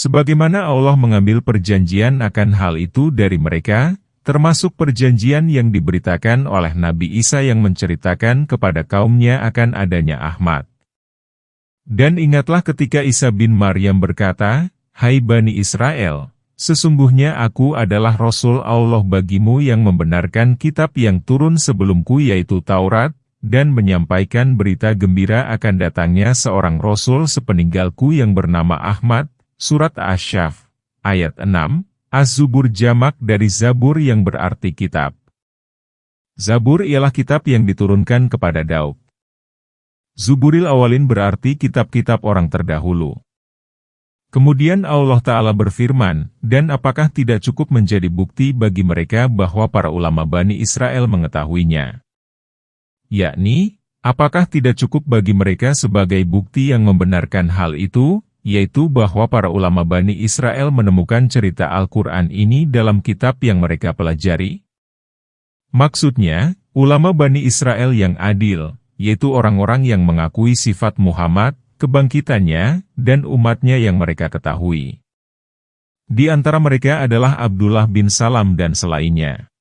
Sebagaimana Allah mengambil perjanjian akan hal itu dari mereka, termasuk perjanjian yang diberitakan oleh Nabi Isa yang menceritakan kepada kaumnya akan adanya Ahmad. Dan ingatlah ketika Isa bin Maryam berkata, "Hai Bani Israel, sesungguhnya aku adalah Rasul Allah bagimu yang membenarkan kitab yang turun sebelumku yaitu Taurat, dan menyampaikan berita gembira akan datangnya seorang Rasul sepeninggalku yang bernama Ahmad." Surat Asy-Syaff, ayat 6, Az-Zubur jamak dari Zabur yang berarti kitab. Zabur ialah kitab yang diturunkan kepada Daud. Zuburil awalin berarti kitab-kitab orang terdahulu. Kemudian Allah Ta'ala berfirman, "Dan apakah tidak cukup menjadi bukti bagi mereka bahwa para ulama Bani Israel mengetahuinya?" Yakni, apakah tidak cukup bagi mereka sebagai bukti yang membenarkan hal itu, yaitu bahwa para ulama Bani Israel menemukan cerita Al-Quran ini dalam kitab yang mereka pelajari? Maksudnya, ulama Bani Israel yang adil, yaitu orang-orang yang mengakui sifat Muhammad, kebangkitannya, dan umatnya yang mereka ketahui. Di antara mereka adalah Abdullah bin Salam dan selainnya.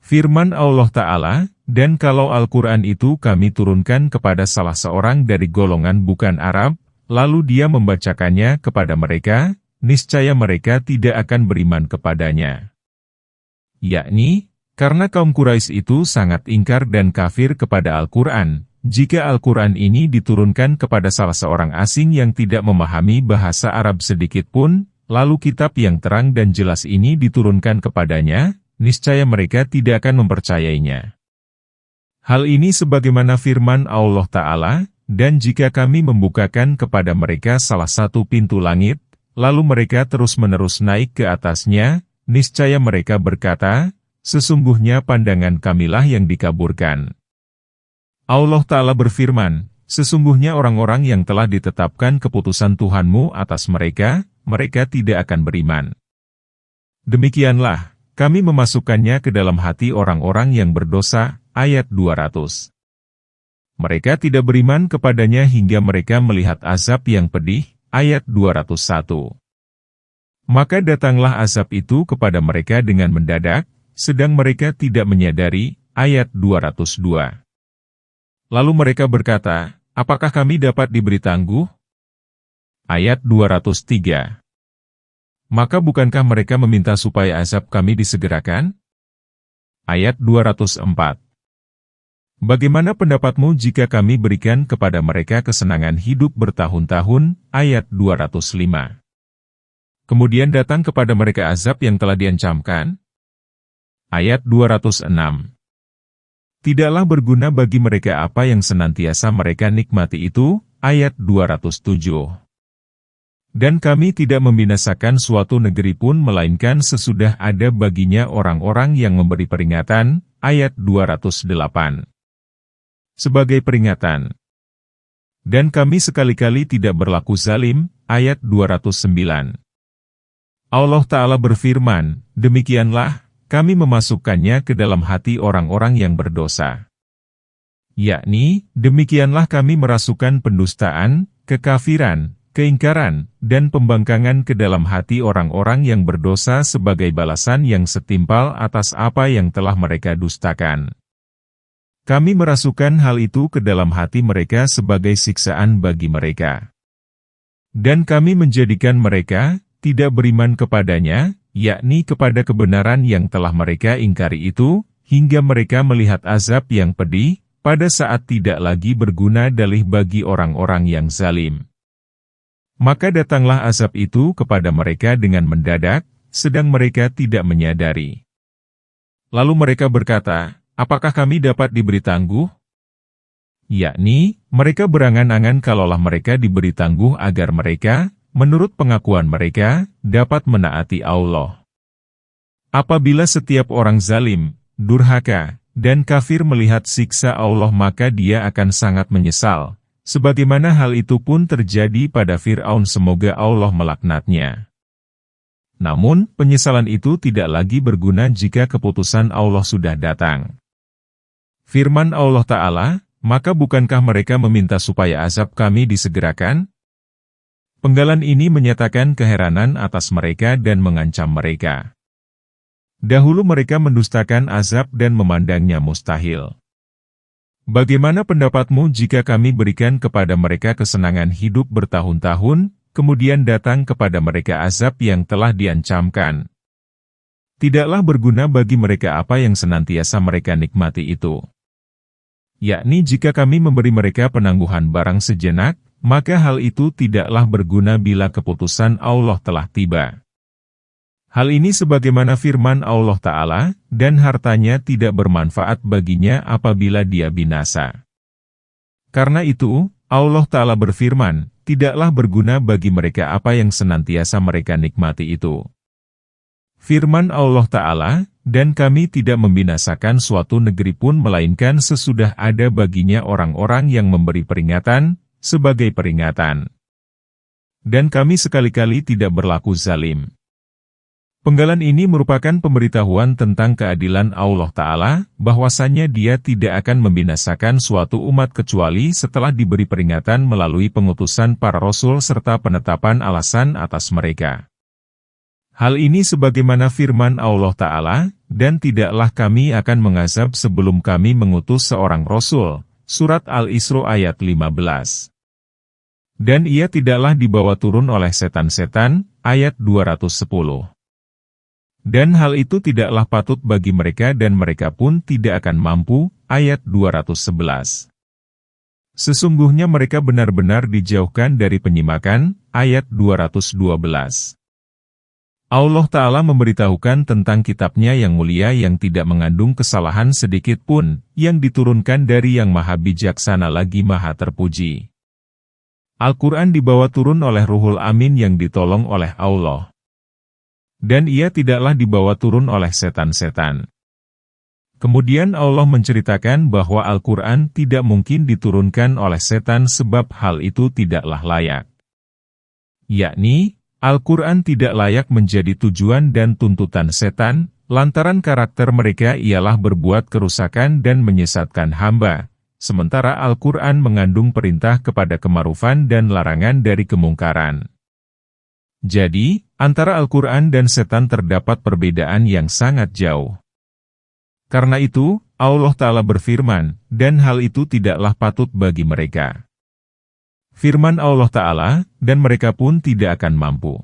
Firman Allah Ta'ala, "Dan kalau Al-Quran itu kami turunkan kepada salah seorang dari golongan bukan Arab, lalu dia membacakannya kepada mereka, niscaya mereka tidak akan beriman kepadanya." Yakni, karena kaum Quraisy itu sangat ingkar dan kafir kepada Al-Quran, jika Al-Quran ini diturunkan kepada salah seorang asing yang tidak memahami bahasa Arab sedikit pun, lalu kitab yang terang dan jelas ini diturunkan kepadanya, niscaya mereka tidak akan mempercayainya. Hal ini sebagaimana firman Allah Ta'ala, "Dan jika kami membukakan kepada mereka salah satu pintu langit, lalu mereka terus-menerus naik ke atasnya, niscaya mereka berkata, sesungguhnya pandangan kamilah yang dikaburkan." Allah Ta'ala berfirman, "Sesungguhnya orang-orang yang telah ditetapkan keputusan Tuhanmu atas mereka, mereka tidak akan beriman. Demikianlah, kami memasukkannya ke dalam hati orang-orang yang berdosa." Ayat 200. Mereka tidak beriman kepadanya hingga mereka melihat azab yang pedih, ayat 201. Maka datanglah azab itu kepada mereka dengan mendadak, sedang mereka tidak menyadari, ayat 202. Lalu mereka berkata, "Apakah kami dapat diberi tangguh?" Ayat 203. Maka bukankah mereka meminta supaya azab kami disegerakan? Ayat 204. Bagaimana pendapatmu jika kami berikan kepada mereka kesenangan hidup bertahun-tahun? Ayat 205. Kemudian datang kepada mereka azab yang telah diancamkan? Ayat 206. Tidaklah berguna bagi mereka apa yang senantiasa mereka nikmati itu? Ayat 207. Dan kami tidak membinasakan suatu negeri pun melainkan sesudah ada baginya orang-orang yang memberi peringatan? Ayat 208. Sebagai peringatan. Dan kami sekali-kali tidak berlaku zalim, ayat 209. Allah Ta'ala berfirman, "Demikianlah, kami memasukkannya ke dalam hati orang-orang yang berdosa." Yakni, demikianlah kami merasukkan pendustaan, kekafiran, keingkaran, dan pembangkangan ke dalam hati orang-orang yang berdosa sebagai balasan yang setimpal atas apa yang telah mereka dustakan. Kami merasukkan hal itu ke dalam hati mereka sebagai siksaan bagi mereka. Dan kami menjadikan mereka tidak beriman kepadanya, yakni kepada kebenaran yang telah mereka ingkari itu, hingga mereka melihat azab yang pedih, pada saat tidak lagi berguna dalih bagi orang-orang yang zalim. Maka datanglah azab itu kepada mereka dengan mendadak, sedang mereka tidak menyadari. Lalu mereka berkata, "Apakah kami dapat diberi tangguh?" Yakni, mereka berangan-angan kalaulah mereka diberi tangguh agar mereka, menurut pengakuan mereka, dapat menaati Allah. Apabila setiap orang zalim, durhaka, dan kafir melihat siksa Allah maka dia akan sangat menyesal, sebagaimana hal itu pun terjadi pada Fir'aun semoga Allah melaknatnya. Namun, penyesalan itu tidak lagi berguna jika keputusan Allah sudah datang. Firman Allah Ta'ala, "Maka bukankah mereka meminta supaya azab kami disegerakan?" Penggalan ini menyatakan keheranan atas mereka dan mengancam mereka. Dahulu mereka mendustakan azab dan memandangnya mustahil. Bagaimana pendapatmu jika kami berikan kepada mereka kesenangan hidup bertahun-tahun, kemudian datang kepada mereka azab yang telah diancamkan? Tidaklah berguna bagi mereka apa yang senantiasa mereka nikmati itu. Yakni jika kami memberi mereka penangguhan barang sejenak, maka hal itu tidaklah berguna bila keputusan Allah telah tiba. Hal ini sebagaimana firman Allah Ta'ala, dan hartanya tidak bermanfaat baginya apabila dia binasa. Karena itu, Allah Ta'ala berfirman, tidaklah berguna bagi mereka apa yang senantiasa mereka nikmati itu. Firman Allah Ta'ala, dan kami tidak membinasakan suatu negeri pun melainkan sesudah ada baginya orang-orang yang memberi peringatan, sebagai peringatan. Dan kami sekali-kali tidak berlaku zalim. Penggalan ini merupakan pemberitahuan tentang keadilan Allah Ta'ala, bahwasannya Dia tidak akan membinasakan suatu umat kecuali setelah diberi peringatan melalui pengutusan para rasul serta penetapan alasan atas mereka. Hal ini sebagaimana firman Allah Ta'ala, dan tidaklah kami akan mengazab sebelum kami mengutus seorang rasul. Surat Al-Isra ayat 15. Dan ia tidaklah dibawa turun oleh setan-setan, ayat 210. Dan hal itu tidaklah patut bagi mereka dan mereka pun tidak akan mampu, ayat 211. Sesungguhnya mereka benar-benar dijauhkan dari penyimakan, ayat 212. Allah Ta'ala memberitahukan tentang kitabnya yang mulia yang tidak mengandung kesalahan sedikit pun, yang diturunkan dari yang maha bijaksana lagi maha terpuji. Al-Quran dibawa turun oleh Ruhul Amin yang ditolong oleh Allah. Dan ia tidaklah dibawa turun oleh setan-setan. Kemudian Allah menceritakan bahwa Al-Quran tidak mungkin diturunkan oleh setan sebab hal itu tidaklah layak. Yakni, Al-Quran tidak layak menjadi tujuan dan tuntutan setan, lantaran karakter mereka ialah berbuat kerusakan dan menyesatkan hamba, sementara Al-Quran mengandung perintah kepada kema'rufan dan larangan dari kemungkaran. Jadi, antara Al-Quran dan setan terdapat perbedaan yang sangat jauh. Karena itu, Allah Ta'ala berfirman, dan hal itu tidaklah patut bagi mereka. Firman Allah Ta'ala, dan mereka pun tidak akan mampu.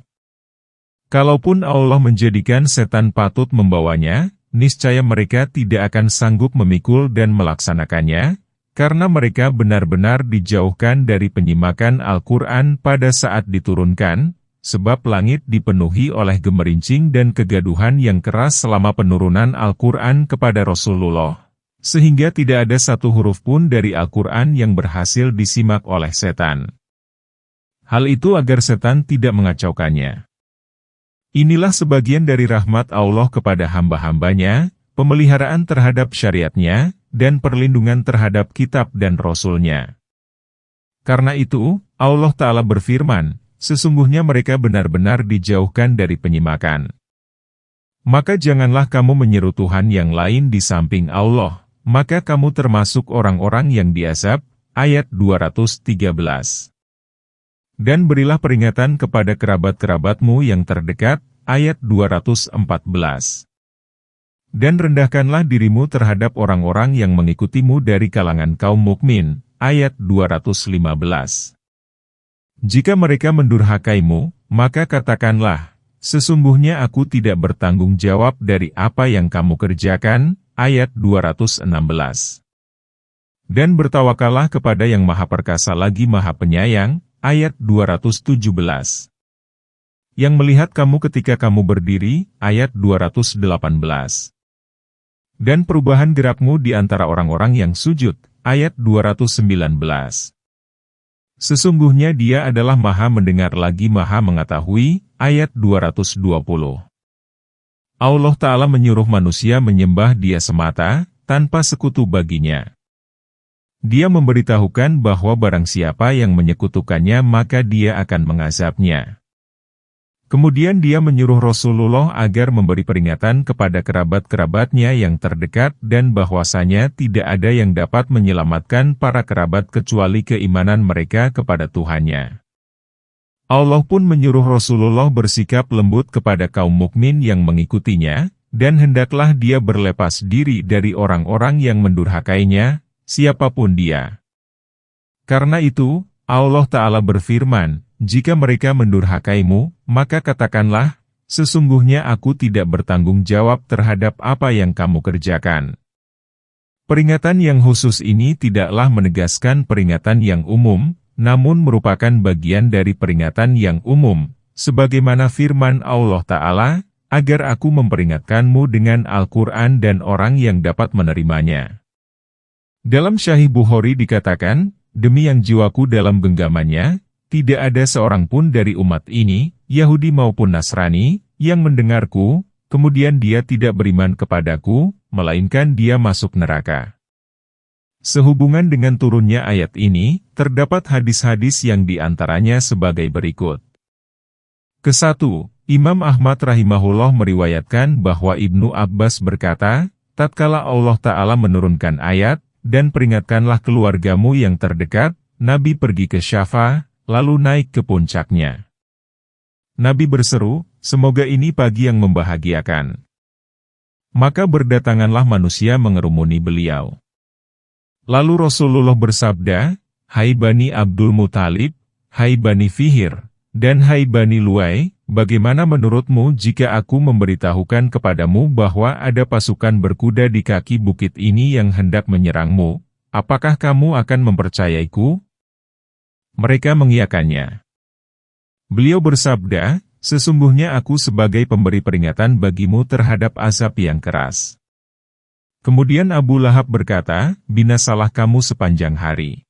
Kalaupun Allah menjadikan setan patut membawanya, niscaya mereka tidak akan sanggup memikul dan melaksanakannya, karena mereka benar-benar dijauhkan dari penyimakan Al-Quran pada saat diturunkan, sebab langit dipenuhi oleh gemerincing dan kegaduhan yang keras selama penurunan Al-Quran kepada Rasulullah, sehingga tidak ada satu huruf pun dari Al-Quran yang berhasil disimak oleh setan. Hal itu agar setan tidak mengacaukannya. Inilah sebagian dari rahmat Allah kepada hamba-hambanya, pemeliharaan terhadap syariatnya, dan perlindungan terhadap kitab dan Rasul-Nya. Karena itu, Allah Ta'ala berfirman, sesungguhnya mereka benar-benar dijauhkan dari penyimakan. Maka janganlah kamu menyeru Tuhan yang lain di samping Allah, maka kamu termasuk orang-orang yang diazab, ayat 213. Dan berilah peringatan kepada kerabat-kerabatmu yang terdekat, ayat 214. Dan rendahkanlah dirimu terhadap orang-orang yang mengikutimu dari kalangan kaum mukmin, ayat 215. Jika mereka mendurhakaimu, maka katakanlah, sesungguhnya aku tidak bertanggung jawab dari apa yang kamu kerjakan, ayat 216. Dan bertawakallah kepada yang maha perkasa lagi maha penyayang, ayat 217. Yang melihat kamu ketika kamu berdiri, ayat 218. Dan perubahan gerakmu di antara orang-orang yang sujud, ayat 219. Sesungguhnya Dia adalah maha mendengar lagi maha mengetahui, ayat 220. Allah Ta'ala menyuruh manusia menyembah Dia semata, tanpa sekutu baginya. Dia memberitahukan bahwa barang siapa yang menyekutukannya maka Dia akan mengazabnya. Kemudian Dia menyuruh Rasulullah agar memberi peringatan kepada kerabat-kerabatnya yang terdekat dan bahwasanya tidak ada yang dapat menyelamatkan para kerabat kecuali keimanan mereka kepada Tuhannya. Allah pun menyuruh Rasulullah bersikap lembut kepada kaum mukmin yang mengikutinya, dan hendaklah dia berlepas diri dari orang-orang yang mendurhakainya, siapapun dia. Karena itu, Allah Ta'ala berfirman, jika mereka mendurhakaimu, maka katakanlah, sesungguhnya aku tidak bertanggung jawab terhadap apa yang kamu kerjakan. Peringatan yang khusus ini tidaklah menegaskan peringatan yang umum, namun merupakan bagian dari peringatan yang umum, sebagaimana firman Allah Ta'ala, agar aku memperingatkanmu dengan Al-Quran dan orang yang dapat menerimanya. Dalam Sahih Bukhari dikatakan, demi yang jiwaku dalam genggamannya, tidak ada seorang pun dari umat ini, Yahudi maupun Nasrani, yang mendengarku, kemudian dia tidak beriman kepadaku, melainkan dia masuk neraka. Sehubungan dengan turunnya ayat ini, terdapat hadis-hadis yang diantaranya sebagai berikut. Ke-1, Imam Ahmad rahimahullah meriwayatkan bahwa Ibnu Abbas berkata, tatkala Allah Ta'ala menurunkan ayat, dan peringatkanlah keluargamu yang terdekat, Nabi pergi ke Syafa, lalu naik ke puncaknya. Nabi berseru, semoga ini pagi yang membahagiakan. Maka berdatanganlah manusia mengerumuni beliau. Lalu Rasulullah bersabda, hai Bani Abdul Muthalib, hai Bani Fihir, dan hai Bani Luai, bagaimana menurutmu jika aku memberitahukan kepadamu bahwa ada pasukan berkuda di kaki bukit ini yang hendak menyerangmu, apakah kamu akan mempercayaiku? Mereka mengiyakannya. Beliau bersabda, sesungguhnya aku sebagai pemberi peringatan bagimu terhadap azab yang keras. Kemudian Abu Lahab berkata, binasalah kamu sepanjang hari.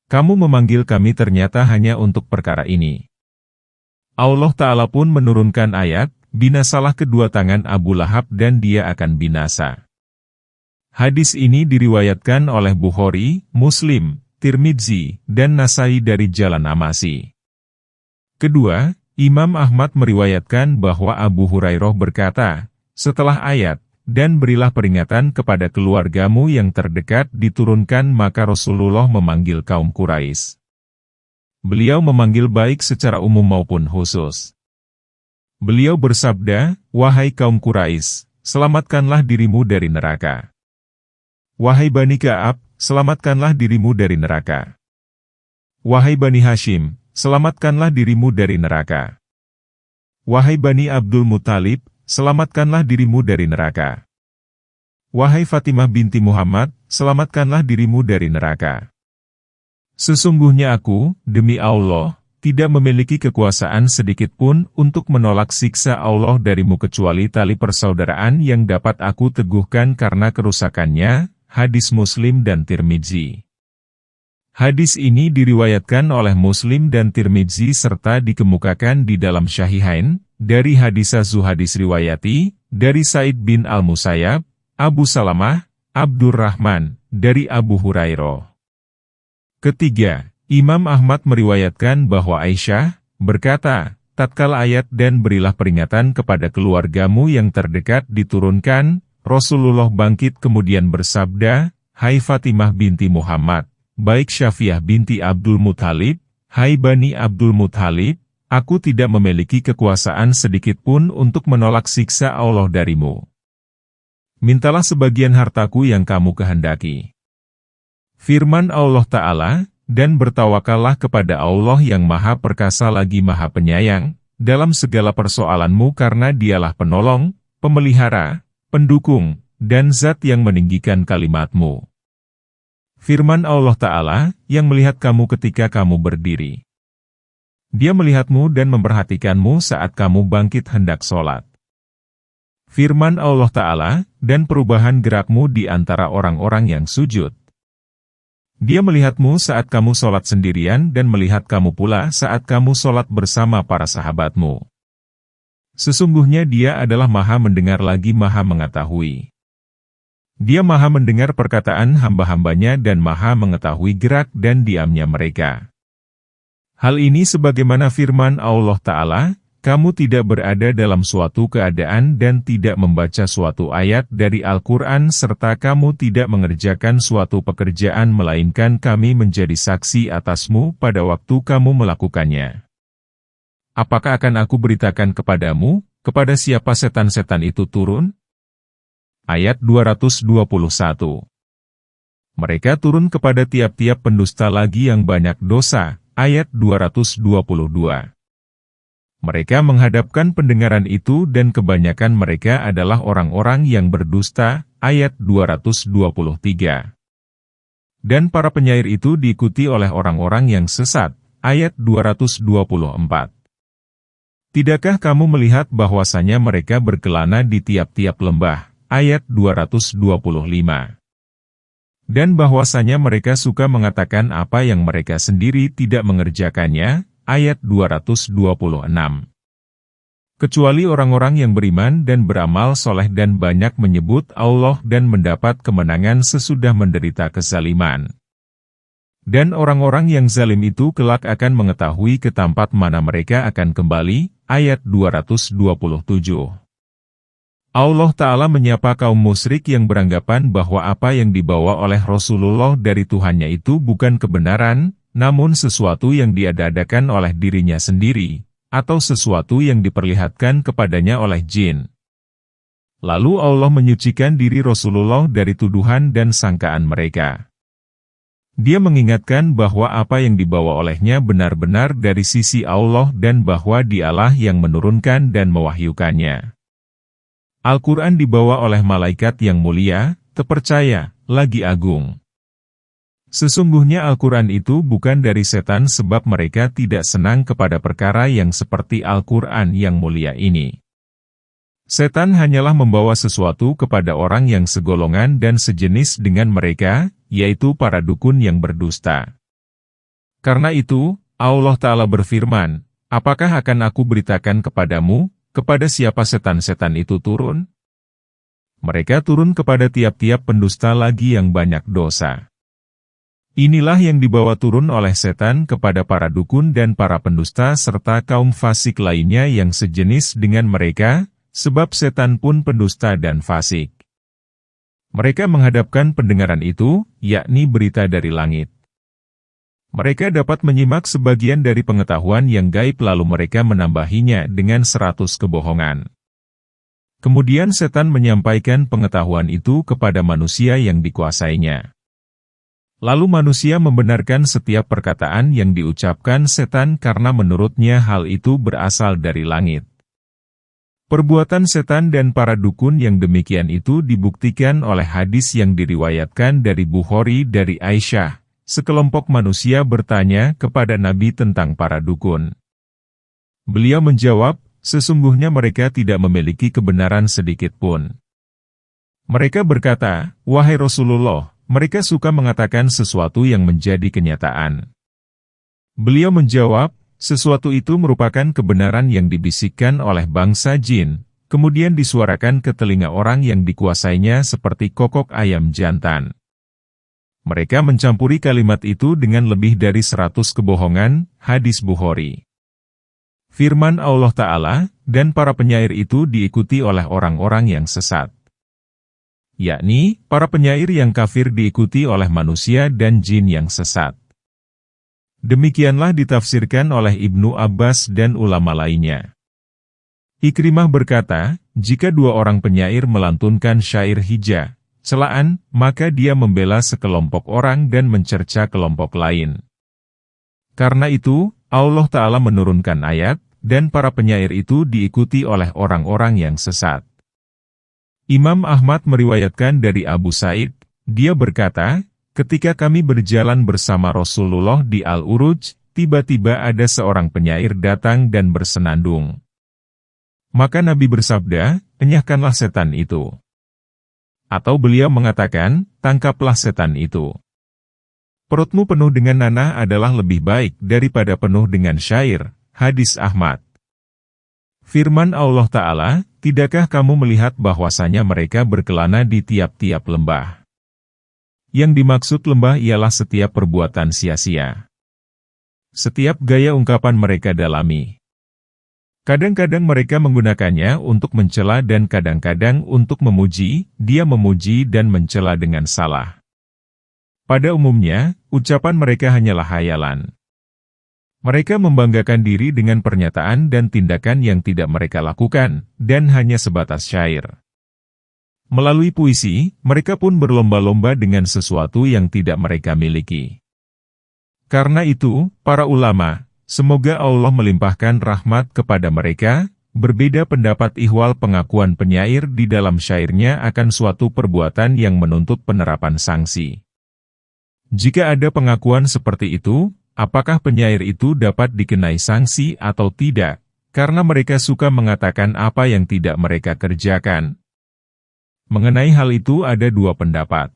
Kamu memanggil kami ternyata hanya untuk perkara ini. Allah Ta'ala pun menurunkan ayat, binasalah kedua tangan Abu Lahab dan dia akan binasa. Hadis ini diriwayatkan oleh Bukhari, Muslim, Tirmidzi, dan Nasai dari jalan Amasi. Kedua, Imam Ahmad meriwayatkan bahwa Abu Hurairah berkata, setelah ayat, dan berilah peringatan kepada keluargamu yang terdekat diturunkan maka Rasulullah memanggil kaum Quraisy. Beliau memanggil baik secara umum maupun khusus. Beliau bersabda, wahai kaum Quraisy, selamatkanlah dirimu dari neraka. Wahai Bani Ka'ab, selamatkanlah dirimu dari neraka. Wahai Bani Hashim, selamatkanlah dirimu dari neraka. Wahai Bani Abdul Muthalib, selamatkanlah dirimu dari neraka. Wahai Fatimah binti Muhammad, selamatkanlah dirimu dari neraka. Sesungguhnya aku, demi Allah, tidak memiliki kekuasaan sedikitpun untuk menolak siksa Allah darimu kecuali tali persaudaraan yang dapat aku teguhkan karena kerusakannya, hadis Muslim dan Tirmidzi. Hadis ini diriwayatkan oleh Muslim dan Tirmidzi serta dikemukakan di dalam Syahihain, dari hadisah Zuhadis riwayati, dari Said bin Al-Musayyab, Abu Salamah, Abdurrahman, dari Abu Hurairah. Ketiga, Imam Ahmad meriwayatkan bahwa Aisyah, berkata, tatkala ayat dan berilah peringatan kepada keluargamu yang terdekat diturunkan, Rasulullah bangkit kemudian bersabda, hai Fatimah binti Muhammad, baik Syafiah binti Abdul Muthalib, hai Bani Abdul Muthalib, aku tidak memiliki kekuasaan sedikitpun untuk menolak siksa Allah darimu. Mintalah sebagian hartaku yang kamu kehendaki. Firman Allah Ta'ala, dan bertawakallah kepada Allah yang Maha Perkasa lagi Maha Penyayang, dalam segala persoalanmu karena dialah penolong, pemelihara, pendukung, dan zat yang meninggikan kalimatmu. Firman Allah Ta'ala, yang melihat kamu ketika kamu berdiri. Dia melihatmu dan memperhatikanmu saat kamu bangkit hendak sholat. Firman Allah Ta'ala, dan perubahan gerakmu di antara orang-orang yang sujud. Dia melihatmu saat kamu sholat sendirian dan melihat kamu pula saat kamu sholat bersama para sahabatmu. Sesungguhnya dia adalah Maha mendengar lagi Maha mengetahui. Dia Maha mendengar perkataan hamba-hambanya dan Maha mengetahui gerak dan diamnya mereka. Hal ini sebagaimana firman Allah Ta'ala, kamu tidak berada dalam suatu keadaan dan tidak membaca suatu ayat dari Al-Quran serta kamu tidak mengerjakan suatu pekerjaan melainkan kami menjadi saksi atasmu pada waktu kamu melakukannya. apakah akan aku beritakan kepadamu, kepada siapa setan-setan itu turun? Ayat 221. Mereka turun kepada tiap-tiap pendusta lagi yang banyak dosa. Ayat 222. Mereka menghadapkan pendengaran itu dan kebanyakan mereka adalah orang-orang yang berdusta. Ayat 223. Dan para penyair itu diikuti oleh orang-orang yang sesat. Ayat 224. Tidakkah kamu melihat bahwasanya mereka berkelana di tiap-tiap lembah? Ayat 225. Dan bahwasanya mereka suka mengatakan apa yang mereka sendiri tidak mengerjakannya. Ayat 226. Kecuali orang-orang yang beriman dan beramal soleh dan banyak menyebut Allah dan mendapat kemenangan sesudah menderita kezaliman. Dan orang-orang yang zalim itu kelak akan mengetahui ke tempat mana mereka akan kembali. Ayat 227. Allah Ta'ala menyapa kaum musyrik yang beranggapan bahwa apa yang dibawa oleh Rasulullah dari Tuhannya itu bukan kebenaran, namun sesuatu yang diada-adakan oleh dirinya sendiri, atau sesuatu yang diperlihatkan kepadanya oleh jin. Lalu Allah menyucikan diri Rasulullah dari tuduhan dan sangkaan mereka. Dia mengingatkan bahwa apa yang dibawa olehnya benar-benar dari sisi Allah dan bahwa Dialah yang menurunkan dan mewahyukannya. Al-Quran dibawa oleh malaikat yang mulia, terpercaya, lagi agung. Sesungguhnya Al-Quran itu bukan dari setan sebab mereka tidak senang kepada perkara yang seperti Al-Quran yang mulia ini. Setan hanyalah membawa sesuatu kepada orang yang segolongan dan sejenis dengan mereka, yaitu para dukun yang berdusta. Karena itu, Allah Ta'ala berfirman, apakah akan aku beritakan kepadamu, kepada siapa setan-setan itu turun? Mereka turun kepada tiap-tiap pendusta lagi yang banyak dosa. Inilah yang dibawa turun oleh setan kepada para dukun dan para pendusta serta kaum fasik lainnya yang sejenis dengan mereka, sebab setan pun pendusta dan fasik. Mereka menghadapkan pendengaran itu, yakni berita dari langit. Mereka dapat menyimak sebagian dari pengetahuan yang gaib lalu mereka menambahinya dengan 100 kebohongan. Kemudian setan menyampaikan pengetahuan itu kepada manusia yang dikuasainya. Lalu manusia membenarkan setiap perkataan yang diucapkan setan karena menurutnya hal itu berasal dari langit. Perbuatan setan dan para dukun yang demikian itu dibuktikan oleh hadis yang diriwayatkan dari Bukhari dari Aisyah. Sekelompok manusia bertanya kepada Nabi tentang para dukun. Beliau menjawab, sesungguhnya mereka tidak memiliki kebenaran sedikit pun. Mereka berkata, wahai Rasulullah, mereka suka mengatakan sesuatu yang menjadi kenyataan. Beliau menjawab, sesuatu itu merupakan kebenaran yang dibisikkan oleh bangsa jin, kemudian disuarakan ke telinga orang yang dikuasainya seperti kokok ayam jantan. Mereka mencampuri kalimat itu dengan lebih dari 100 kebohongan, hadis Bukhari. Firman Allah Ta'ala, dan para penyair itu diikuti oleh orang-orang yang sesat. Yakni, para penyair yang kafir diikuti oleh manusia dan jin yang sesat. Demikianlah ditafsirkan oleh Ibnu Abbas dan ulama lainnya. Ikrimah berkata, jika dua orang penyair melantunkan syair hija, celaan, maka dia membela sekelompok orang dan mencerca kelompok lain. Karena itu, Allah Ta'ala menurunkan ayat, dan para penyair itu diikuti oleh orang-orang yang sesat. Imam Ahmad meriwayatkan dari Abu Said, dia berkata, ketika kami berjalan bersama Rasulullah di Al-Uruj, tiba-tiba ada seorang penyair datang dan bersenandung. Maka Nabi bersabda, enyahkanlah setan itu. Atau beliau mengatakan, tangkaplah setan itu. Perutmu penuh dengan nanah adalah lebih baik daripada penuh dengan syair, hadis Ahmad. Firman Allah Ta'ala, tidakkah kamu melihat bahwasanya mereka berkelana di tiap-tiap lembah? Yang dimaksud lembah ialah setiap perbuatan sia-sia. Setiap gaya ungkapan mereka dalami. Kadang-kadang mereka menggunakannya untuk mencela dan kadang-kadang untuk memuji, dia memuji dan mencela dengan salah. Pada umumnya, ucapan mereka hanyalah hayalan. Mereka membanggakan diri dengan pernyataan dan tindakan yang tidak mereka lakukan, dan hanya sebatas syair. Melalui puisi, mereka pun berlomba-lomba dengan sesuatu yang tidak mereka miliki. Karena itu, para ulama, semoga Allah melimpahkan rahmat kepada mereka, berbeda pendapat ihwal pengakuan penyair di dalam syairnya akan suatu perbuatan yang menuntut penerapan sanksi. Jika ada pengakuan seperti itu, apakah penyair itu dapat dikenai sanksi atau tidak, karena mereka suka mengatakan apa yang tidak mereka kerjakan? Mengenai hal itu ada dua pendapat.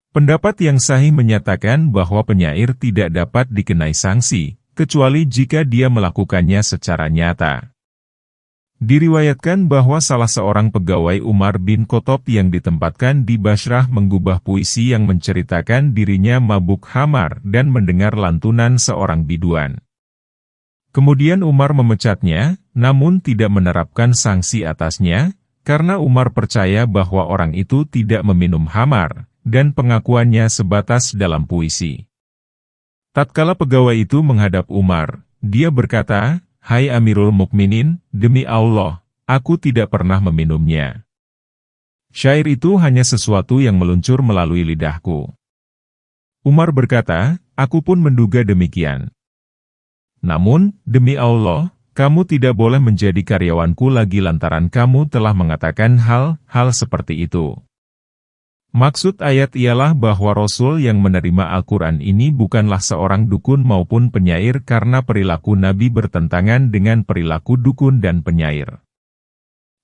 Pendapat yang sahih menyatakan bahwa penyair tidak dapat dikenai sanksi, kecuali jika dia melakukannya secara nyata. Diriwayatkan bahwa salah seorang pegawai Umar bin Khattab yang ditempatkan di Basrah menggubah puisi yang menceritakan dirinya mabuk khamar dan mendengar lantunan seorang biduan. Kemudian Umar memecatnya, namun tidak menerapkan sanksi atasnya, karena Umar percaya bahwa orang itu tidak meminum khamar, dan pengakuannya sebatas dalam puisi. Tatkala pegawai itu menghadap Umar, dia berkata, "Hai Amirul Mukminin, demi Allah, aku tidak pernah meminumnya. Syair itu hanya sesuatu yang meluncur melalui lidahku." Umar berkata, "Aku pun menduga demikian. Namun, demi Allah, kamu tidak boleh menjadi karyawanku lagi lantaran kamu telah mengatakan hal-hal seperti itu." Maksud ayat ialah bahwa Rasul yang menerima Al-Quran ini bukanlah seorang dukun maupun penyair karena perilaku Nabi bertentangan dengan perilaku dukun dan penyair.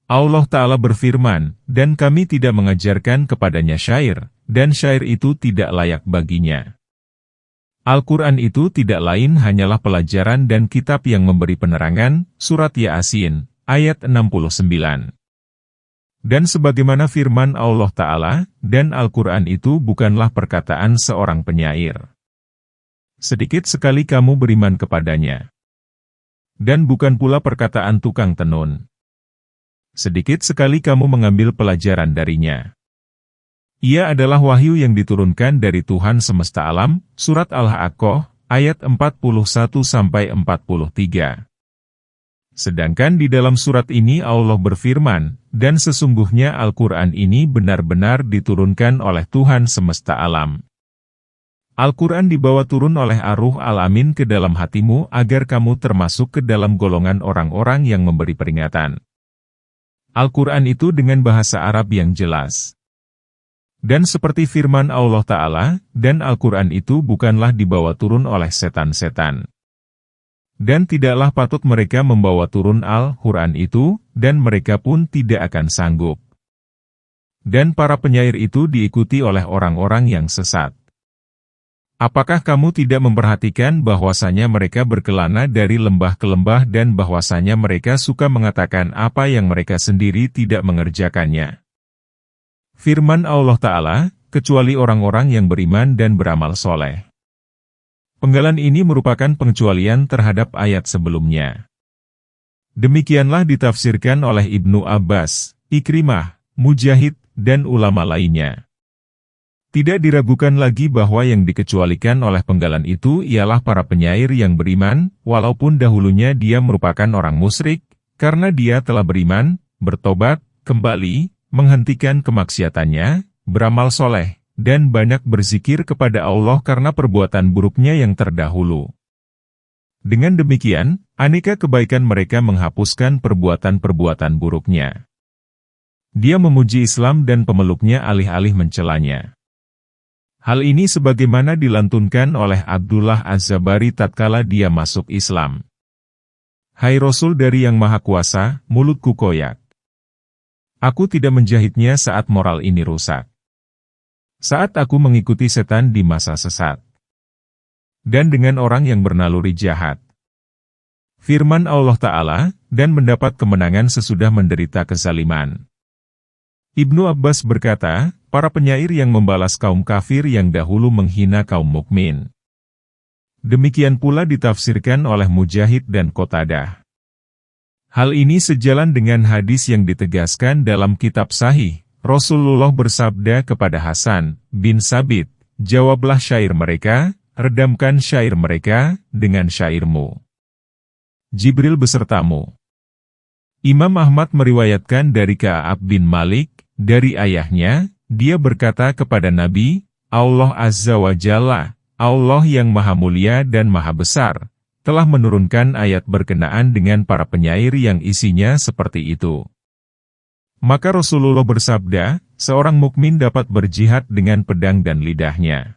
Allah Ta'ala berfirman, "Dan kami tidak mengajarkan kepadanya syair, dan syair itu tidak layak baginya." Al-Quran itu tidak lain hanyalah pelajaran dan kitab yang memberi penerangan, Surat Yasin, ayat 69. Dan sebagaimana firman Allah Ta'ala, dan Al-Quran itu bukanlah perkataan seorang penyair. Sedikit sekali kamu beriman kepadanya. Dan bukan pula perkataan tukang tenun. Sedikit sekali kamu mengambil pelajaran darinya. Ia adalah wahyu yang diturunkan dari Tuhan semesta alam, Surat Al-Haqqah, ayat 41-43. Sedangkan di dalam surat ini Allah berfirman, "Dan sesungguhnya Al-Quran ini benar-benar diturunkan oleh Tuhan semesta alam." Al-Quran dibawa turun oleh Ar-Ruh Al-Amin ke dalam hatimu agar kamu termasuk ke dalam golongan orang-orang yang memberi peringatan. Al-Quran itu dengan bahasa Arab yang jelas. Dan seperti firman Allah Ta'ala, dan Al-Quran itu bukanlah dibawa turun oleh setan-setan. Dan tidaklah patut mereka membawa turun Al-Quran itu, dan mereka pun tidak akan sanggup. Dan para penyair itu diikuti oleh orang-orang yang sesat. Apakah kamu tidak memperhatikan bahwasanya mereka berkelana dari lembah ke lembah dan bahwasanya mereka suka mengatakan apa yang mereka sendiri tidak mengerjakannya? Firman Allah Ta'ala, kecuali orang-orang yang beriman dan beramal soleh. Penggalan ini merupakan pengecualian terhadap ayat sebelumnya. Demikianlah ditafsirkan oleh Ibnu Abbas, Ikrimah, Mujahid, dan ulama lainnya. Tidak diragukan lagi bahwa yang dikecualikan oleh penggalan itu ialah para penyair yang beriman, walaupun dahulunya dia merupakan orang musyrik, karena dia telah beriman, bertobat, kembali, menghentikan kemaksiatannya, beramal soleh, dan banyak berzikir kepada Allah karena perbuatan buruknya yang terdahulu. Dengan demikian, aneka kebaikan mereka menghapuskan perbuatan-perbuatan buruknya. Dia memuji Islam dan pemeluknya alih-alih mencelanya. Hal ini sebagaimana dilantunkan oleh Abdullah Az-Zabari tatkala dia masuk Islam. "Hai Rasul dari Yang Maha Kuasa, mulutku koyak. Aku tidak menjahitnya saat moral ini rusak. Saat aku mengikuti setan di masa sesat. Dan dengan orang yang bernaluri jahat." Firman Allah Ta'ala, "Dan mendapat kemenangan sesudah menderita kezaliman." Ibnu Abbas berkata, para penyair yang membalas kaum kafir yang dahulu menghina kaum mukmin. Demikian pula ditafsirkan oleh Mujahid dan Qatadah. Hal ini sejalan dengan hadis yang ditegaskan dalam kitab Sahih. Rasulullah bersabda kepada Hasan bin Sabit, "Jawablah syair mereka, redamkan syair mereka dengan syairmu. Jibril besertamu. Imam Ahmad meriwayatkan dari Ka'ab bin Malik, dari ayahnya, dia berkata kepada Nabi, Allah Azza wa Jalla, Allah yang maha mulia dan maha besar, telah menurunkan ayat berkenaan dengan para penyair yang isinya seperti itu. Maka Rasulullah bersabda, seorang mukmin dapat berjihad dengan pedang dan lidahnya.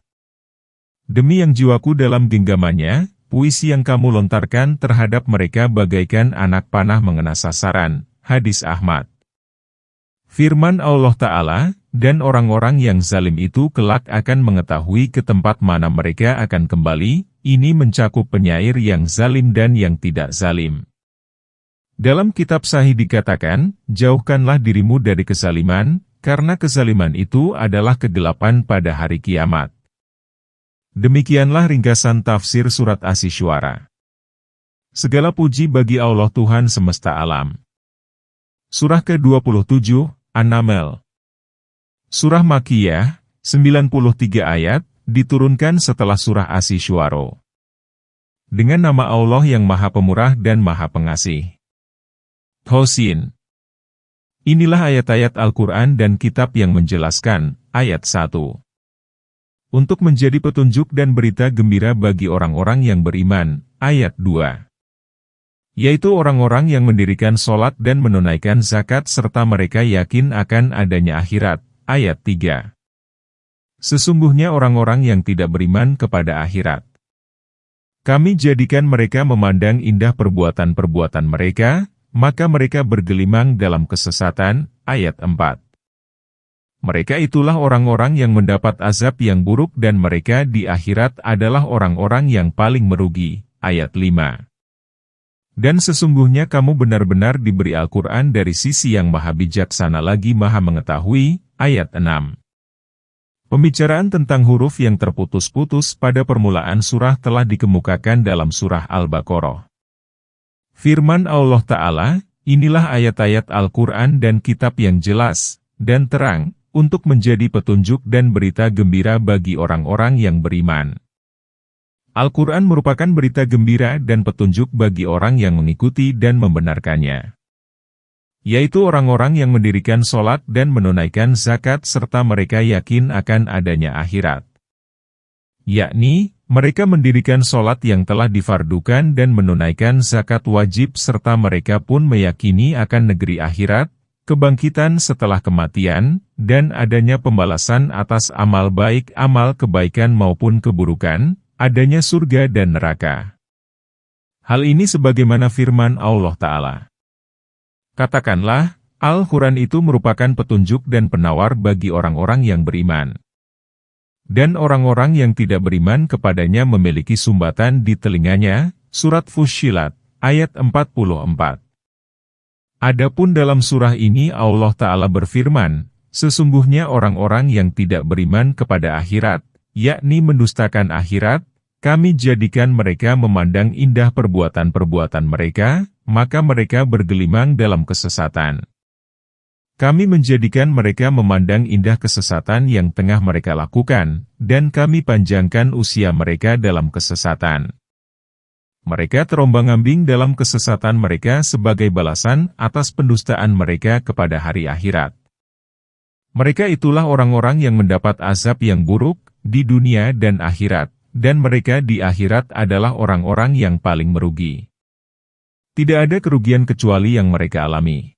Demi yang jiwaku dalam genggamannya, puisi yang kamu lontarkan terhadap mereka bagaikan anak panah mengena sasaran. Hadis Ahmad. Firman Allah Ta'ala, dan orang-orang yang zalim itu kelak akan mengetahui ke tempat mana mereka akan kembali, ini mencakup penyair yang zalim dan yang tidak zalim. Dalam kitab Sahih dikatakan, jauhkanlah dirimu dari kezaliman, karena kezaliman itu adalah kegelapan pada hari kiamat. Demikianlah ringkasan tafsir surat Asy-Syu'ara. Segala puji bagi Allah Tuhan semesta alam. Surah ke-27, An-Naml. Surah Makkiyah, 93 ayat, diturunkan setelah surah Asy-Syu'ara. Dengan nama Allah yang Maha Pemurah dan Maha Pengasih. Hosin. Inilah ayat-ayat Al-Quran dan kitab yang menjelaskan, ayat 1. Untuk menjadi petunjuk dan berita gembira bagi orang-orang yang beriman, ayat 2. Yaitu orang-orang yang mendirikan sholat dan menunaikan zakat serta mereka yakin akan adanya akhirat, ayat 3. Sesungguhnya orang-orang yang tidak beriman kepada akhirat, kami jadikan mereka memandang indah perbuatan-perbuatan mereka, maka mereka bergelimang dalam kesesatan, ayat 4. Mereka itulah orang-orang yang mendapat azab yang buruk dan mereka di akhirat adalah orang-orang yang paling merugi, ayat 5. Dan sesungguhnya kamu benar-benar diberi Al-Quran dari sisi yang maha bijaksana lagi maha mengetahui, ayat 6. Pembicaraan tentang huruf yang terputus-putus pada permulaan surah telah dikemukakan dalam surah Al-Baqarah. Firman Allah Ta'ala, inilah ayat-ayat Al-Quran dan kitab yang jelas dan terang, untuk menjadi petunjuk dan berita gembira bagi orang-orang yang beriman. Al-Quran merupakan berita gembira dan petunjuk bagi orang yang mengikuti dan membenarkannya. Yaitu orang-orang yang mendirikan sholat dan menunaikan zakat serta mereka yakin akan adanya akhirat. Yakni, mereka mendirikan sholat yang telah difardukan dan menunaikan zakat wajib serta mereka pun meyakini akan negeri akhirat, kebangkitan setelah kematian, dan adanya pembalasan atas amal baik, amal kebaikan maupun keburukan, adanya surga dan neraka. Hal ini sebagaimana firman Allah Ta'ala. Katakanlah, Al-Quran itu merupakan petunjuk dan penawar bagi orang-orang yang beriman. Dan orang-orang yang tidak beriman kepadanya memiliki sumbatan di telinganya, surat Fussilat, ayat 44. Adapun dalam surah ini Allah Ta'ala berfirman, sesungguhnya orang-orang yang tidak beriman kepada akhirat, yakni mendustakan akhirat, kami jadikan mereka memandang indah perbuatan-perbuatan mereka, maka mereka bergelimang dalam kesesatan. Kami menjadikan mereka memandang indah kesesatan yang tengah mereka lakukan, dan kami panjangkan usia mereka dalam kesesatan. Mereka terombang-ambing dalam kesesatan mereka sebagai balasan atas pendustaan mereka kepada hari akhirat. Mereka itulah orang-orang yang mendapat azab yang buruk di dunia dan akhirat, dan mereka di akhirat adalah orang-orang yang paling merugi. Tidak ada kerugian kecuali yang mereka alami.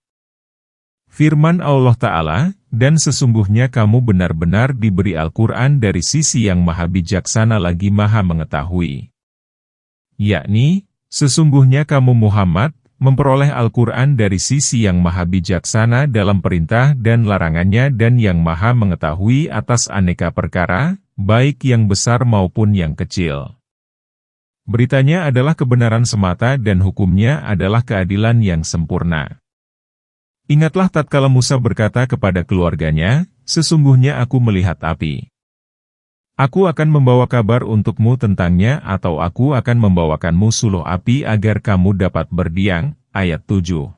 Firman Allah Ta'ala, dan sesungguhnya kamu benar-benar diberi Al-Quran dari sisi yang maha bijaksana lagi maha mengetahui. Yakni, sesungguhnya kamu Muhammad, memperoleh Al-Quran dari sisi yang maha bijaksana dalam perintah dan larangannya dan yang maha mengetahui atas aneka perkara, baik yang besar maupun yang kecil. Beritanya adalah kebenaran semata dan hukumnya adalah keadilan yang sempurna. Ingatlah tatkala Musa berkata kepada keluarganya, sesungguhnya aku melihat api. Aku akan membawa kabar untukmu tentangnya atau aku akan membawakanmu suluh api agar kamu dapat berdiam. Ayat 7.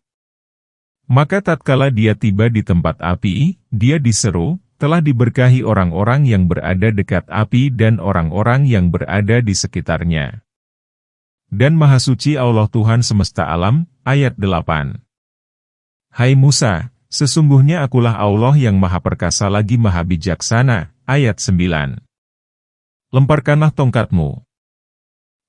Maka tatkala dia tiba di tempat api, dia diseru, telah diberkahi orang-orang yang berada dekat api dan orang-orang yang berada di sekitarnya. Dan Maha Suci Allah Tuhan semesta alam, ayat 8. Hai Musa, sesungguhnya akulah Allah yang Maha Perkasa lagi Maha Bijaksana, ayat 9. Lemparkanlah tongkatmu.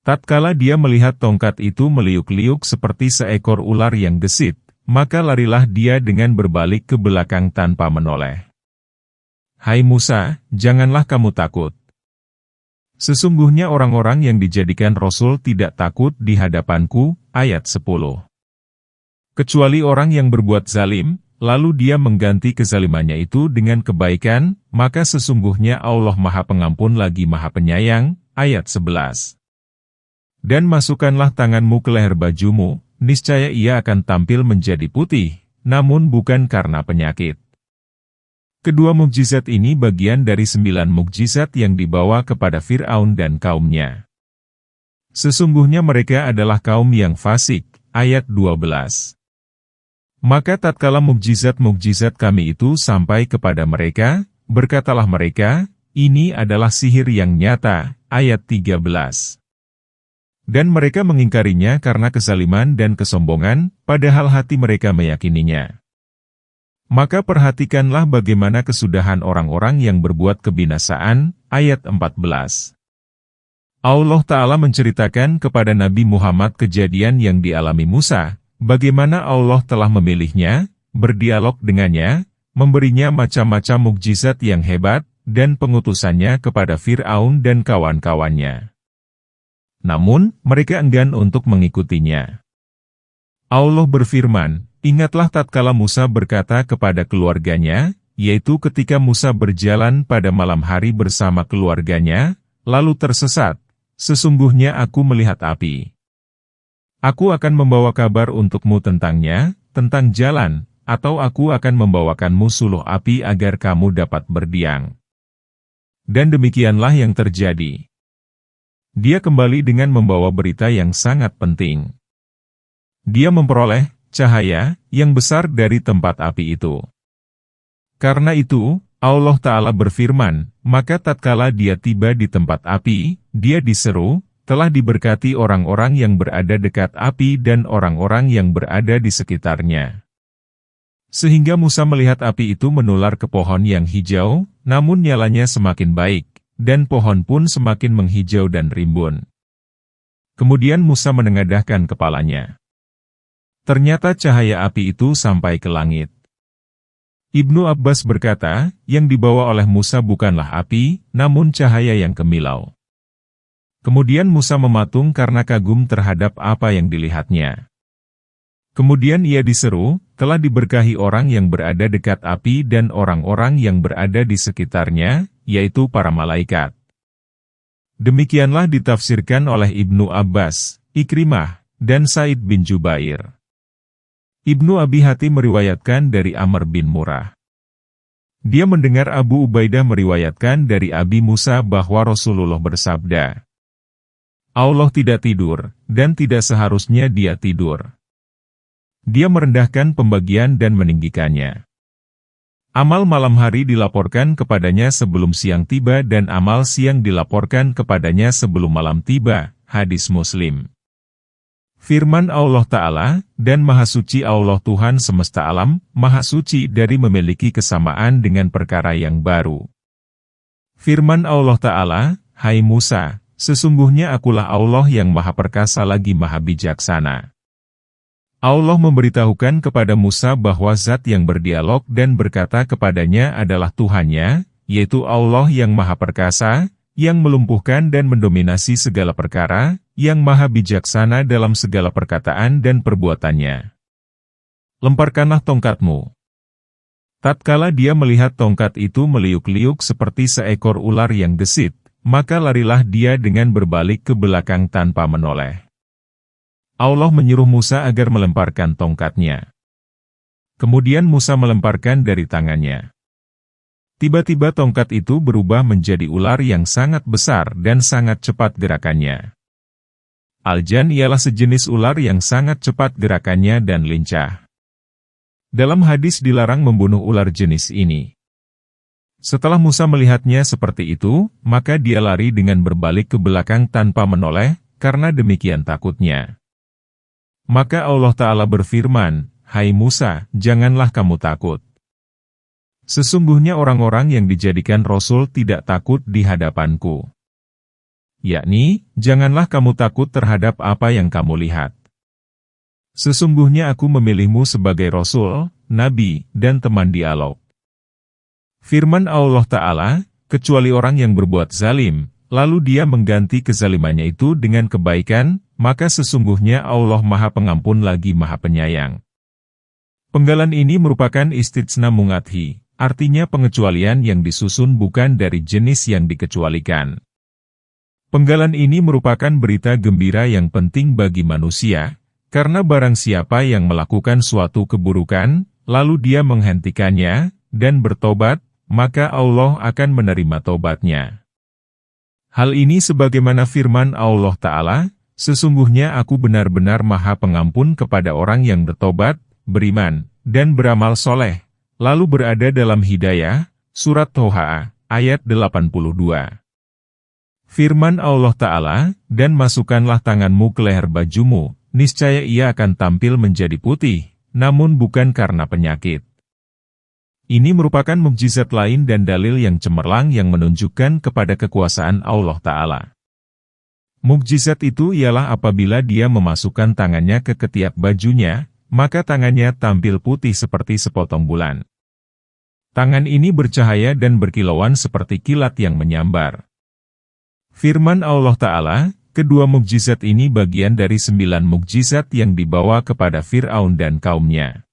Tatkala dia melihat tongkat itu meliuk-liuk seperti seekor ular yang gesit, maka larilah dia dengan berbalik ke belakang tanpa menoleh. Hai Musa, janganlah kamu takut. Sesungguhnya orang-orang yang dijadikan Rasul tidak takut di hadapanku, ayat 10. Kecuali orang yang berbuat zalim, lalu dia mengganti kezalimannya itu dengan kebaikan, maka sesungguhnya Allah Maha Pengampun lagi Maha Penyayang, ayat 11. Dan masukkanlah tanganmu ke leher bajumu, niscaya ia akan tampil menjadi putih, namun bukan karena penyakit. Kedua mukjizat ini bagian dari 9 mukjizat yang dibawa kepada Fir'aun dan kaumnya. Sesungguhnya mereka adalah kaum yang fasik, ayat 12. Maka tatkala mukjizat-mukjizat kami itu sampai kepada mereka, berkatalah mereka, ini adalah sihir yang nyata, ayat 13. Dan mereka mengingkarinya karena kezaliman dan kesombongan, padahal hati mereka meyakininya. Maka perhatikanlah bagaimana kesudahan orang-orang yang berbuat kebinasaan, ayat 14. Allah Ta'ala menceritakan kepada Nabi Muhammad kejadian yang dialami Musa, bagaimana Allah telah memilihnya, berdialog dengannya, memberinya macam-macam mukjizat yang hebat, dan pengutusannya kepada Fir'aun dan kawan-kawannya. Namun, mereka enggan untuk mengikutinya. Allah berfirman, ingatlah tatkala Musa berkata kepada keluarganya, yaitu ketika Musa berjalan pada malam hari bersama keluarganya, lalu tersesat, sesungguhnya aku melihat api. Aku akan membawa kabar untukmu tentangnya, tentang jalan, atau aku akan membawakanmu suluh api agar kamu dapat berdiam. Dan demikianlah yang terjadi. Dia kembali dengan membawa berita yang sangat penting. Dia memperoleh cahaya yang besar dari tempat api itu. Karena itu, Allah Ta'ala berfirman, maka tatkala dia tiba di tempat api, dia diseru, telah diberkati orang-orang yang berada dekat api dan orang-orang yang berada di sekitarnya. Sehingga Musa melihat api itu menular ke pohon yang hijau, namun nyalanya semakin baik, dan pohon pun semakin menghijau dan rimbun. Kemudian Musa menengadahkan kepalanya. Ternyata cahaya api itu sampai ke langit. Ibnu Abbas berkata, yang dibawa oleh Musa bukanlah api, namun cahaya yang kemilau. Kemudian Musa mematung karena kagum terhadap apa yang dilihatnya. Kemudian ia diseru, telah diberkahi orang yang berada dekat api dan orang-orang yang berada di sekitarnya, yaitu para malaikat. Demikianlah ditafsirkan oleh Ibnu Abbas, Ikrimah, dan Said bin Jubair. Ibnu Abi Hatim meriwayatkan dari Amr bin Murrah. Dia mendengar Abu Ubaidah meriwayatkan dari Abi Musa bahwa Rasulullah bersabda, Allah tidak tidur, dan tidak seharusnya dia tidur. Dia merendahkan pembagian dan meninggikannya. Amal malam hari dilaporkan kepadanya sebelum siang tiba dan amal siang dilaporkan kepadanya sebelum malam tiba, hadis Muslim. Firman Allah Ta'ala, dan Maha Suci Allah Tuhan semesta alam, Maha Suci dari memiliki kesamaan dengan perkara yang baru. Firman Allah Ta'ala, hai Musa, sesungguhnya akulah Allah yang Maha Perkasa lagi Maha Bijaksana. Allah memberitahukan kepada Musa bahwa zat yang berdialog dan berkata kepadanya adalah Tuhannya, yaitu Allah yang Maha Perkasa, yang melumpuhkan dan mendominasi segala perkara, yang Maha Bijaksana dalam segala perkataan dan perbuatannya. Lemparkanlah tongkatmu. Tatkala dia melihat tongkat itu meliuk-liuk seperti seekor ular yang gesit, maka larilah dia dengan berbalik ke belakang tanpa menoleh. Allah menyuruh Musa agar melemparkan tongkatnya. Kemudian Musa melemparkan dari tangannya. Tiba-tiba tongkat itu berubah menjadi ular yang sangat besar dan sangat cepat gerakannya. Aljan ialah sejenis ular yang sangat cepat gerakannya dan lincah. Dalam hadis dilarang membunuh ular jenis ini. Setelah Musa melihatnya seperti itu, maka dia lari dengan berbalik ke belakang tanpa menoleh, karena demikian takutnya. Maka Allah Ta'ala berfirman, "Hai Musa, janganlah kamu takut. Sesungguhnya orang-orang yang dijadikan Rasul tidak takut di hadapanku." Yakni, janganlah kamu takut terhadap apa yang kamu lihat. Sesungguhnya aku memilihmu sebagai Rasul, Nabi, dan teman dialog. Firman Allah Ta'ala, kecuali orang yang berbuat zalim, lalu dia mengganti kezalimannya itu dengan kebaikan, maka sesungguhnya Allah Maha Pengampun lagi Maha Penyayang. Penggalan ini merupakan istitsna mungathi, artinya pengecualian yang disusun bukan dari jenis yang dikecualikan. Penggalan ini merupakan berita gembira yang penting bagi manusia, karena barang siapa yang melakukan suatu keburukan, lalu dia menghentikannya, dan bertobat, maka Allah akan menerima tobatnya. Hal ini sebagaimana firman Allah Ta'ala, "Sesungguhnya aku benar-benar Maha Pengampun kepada orang yang bertobat, beriman, dan beramal soleh, lalu berada dalam hidayah." Surat Toha, ayat 82. Firman Allah Ta'ala, "Dan masukkanlah tanganmu ke leher bajumu, niscaya ia akan tampil menjadi putih, namun bukan karena penyakit." Ini merupakan mukjizat lain dan dalil yang cemerlang yang menunjukkan kepada kekuasaan Allah Ta'ala. Mukjizat itu ialah apabila dia memasukkan tangannya ke ketiak bajunya, maka tangannya tampil putih seperti sepotong bulan. Tangan ini bercahaya dan berkilauan seperti kilat yang menyambar. Firman Allah Ta'ala, kedua mukjizat ini bagian dari 9 mukjizat yang dibawa kepada Fir'aun dan kaumnya.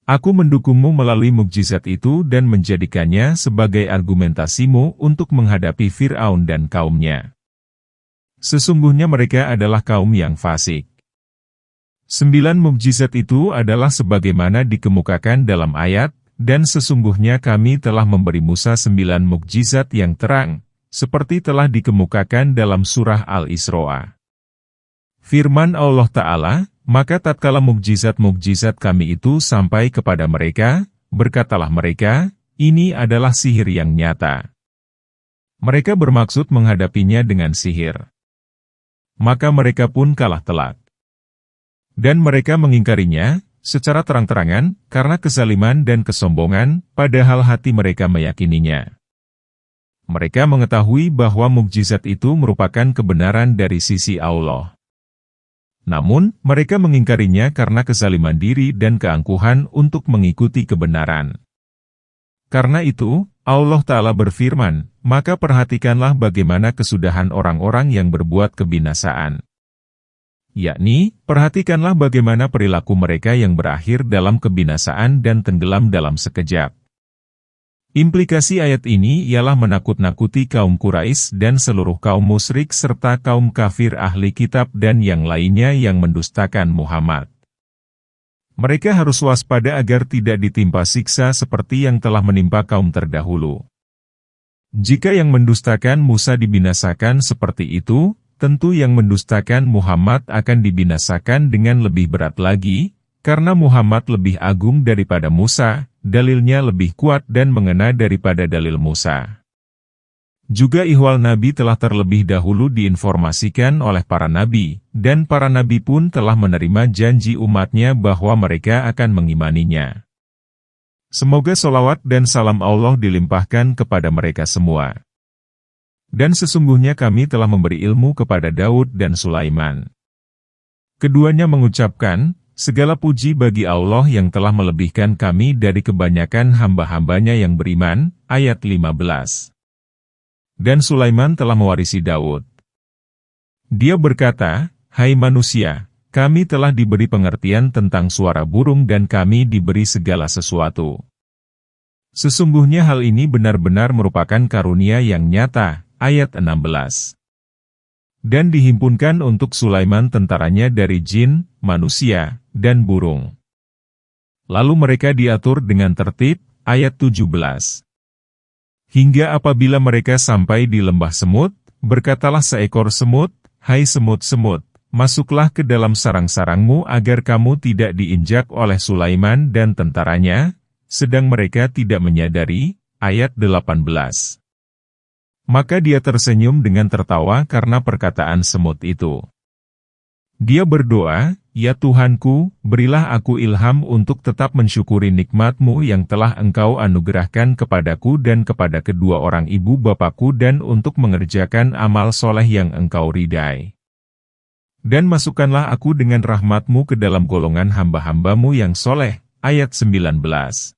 Aku mendukungmu melalui mukjizat itu dan menjadikannya sebagai argumentasimu untuk menghadapi Fir'aun dan kaumnya. Sesungguhnya mereka adalah kaum yang fasik. 9 mukjizat itu adalah sebagaimana dikemukakan dalam ayat, "Dan sesungguhnya kami telah memberi Musa 9 mukjizat yang terang, seperti telah dikemukakan dalam surah Al-Isra." Firman Allah Ta'ala, "Maka tatkala mukjizat-mukjizat kami itu sampai kepada mereka, berkatalah mereka, ini adalah sihir yang nyata." Mereka bermaksud menghadapinya dengan sihir. Maka mereka pun kalah telak. Dan mereka mengingkarinya, secara terang-terangan, karena kezaliman dan kesombongan, padahal hati mereka meyakininya. Mereka mengetahui bahwa mukjizat itu merupakan kebenaran dari sisi Allah. Namun, mereka mengingkarinya karena kezaliman diri dan keangkuhan untuk mengikuti kebenaran. Karena itu, Allah Ta'ala berfirman, "Maka perhatikanlah bagaimana kesudahan orang-orang yang berbuat kebinasaan." Yakni, perhatikanlah bagaimana perilaku mereka yang berakhir dalam kebinasaan dan tenggelam dalam sekejap. Implikasi ayat ini ialah menakut-nakuti kaum Quraisy dan seluruh kaum musyrik serta kaum kafir ahli kitab dan yang lainnya yang mendustakan Muhammad. Mereka harus waspada agar tidak ditimpa siksa seperti yang telah menimpa kaum terdahulu. Jika yang mendustakan Musa dibinasakan seperti itu, tentu yang mendustakan Muhammad akan dibinasakan dengan lebih berat lagi, karena Muhammad lebih agung daripada Musa, dalilnya lebih kuat dan mengena daripada dalil Musa. Juga ihwal Nabi telah terlebih dahulu diinformasikan oleh para Nabi, dan para Nabi pun telah menerima janji umatnya bahwa mereka akan mengimaninya. Semoga sholawat dan salam Allah dilimpahkan kepada mereka semua. Dan sesungguhnya kami telah memberi ilmu kepada Daud dan Sulaiman. Keduanya mengucapkan, "Segala puji bagi Allah yang telah melebihkan kami dari kebanyakan hamba-hambanya yang beriman." Ayat 15. Dan Sulaiman telah mewarisi Daud. Dia berkata, "Hai manusia, kami telah diberi pengertian tentang suara burung dan kami diberi segala sesuatu. Sesungguhnya hal ini benar-benar merupakan karunia yang nyata." Ayat 16. Dan dihimpunkan untuk Sulaiman tentaranya dari jin, manusia, dan burung. Lalu mereka diatur dengan tertib, ayat 17. Hingga apabila mereka sampai di lembah semut, berkatalah seekor semut, "Hai semut-semut, masuklah ke dalam sarang-sarangmu agar kamu tidak diinjak oleh Sulaiman dan tentaranya," sedang mereka tidak menyadari Ayat 18. Maka dia tersenyum dengan tertawa karena perkataan semut itu. Dia berdoa, "Ya Tuhanku, berilah aku ilham untuk tetap mensyukuri nikmat-Mu yang telah Engkau anugerahkan kepadaku dan kepada kedua orang ibu bapakku dan untuk mengerjakan amal soleh yang Engkau ridai. Dan masukkanlah aku dengan rahmat-Mu ke dalam golongan hamba-hamba-Mu yang soleh." Ayat 19.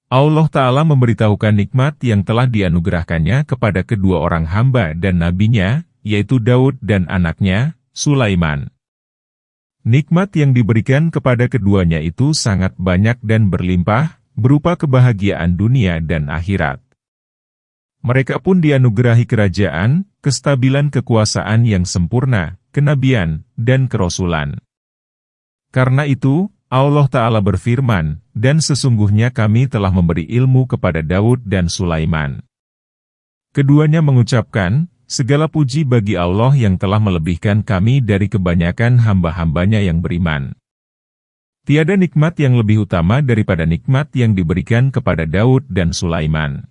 Allah Ta'ala memberitahukan nikmat yang telah dianugerahkannya kepada kedua orang hamba dan nabinya, yaitu Daud dan anaknya, Sulaiman. Nikmat yang diberikan kepada keduanya itu sangat banyak dan berlimpah, berupa kebahagiaan dunia dan akhirat. Mereka pun dianugerahi kerajaan, kestabilan kekuasaan yang sempurna, kenabian, dan kerasulan. Karena itu, Allah Ta'ala berfirman, "Dan sesungguhnya kami telah memberi ilmu kepada Daud dan Sulaiman." Keduanya mengucapkan, "Segala puji bagi Allah yang telah melebihkan kami dari kebanyakan hamba-hambanya yang beriman." Tiada nikmat yang lebih utama daripada nikmat yang diberikan kepada Daud dan Sulaiman.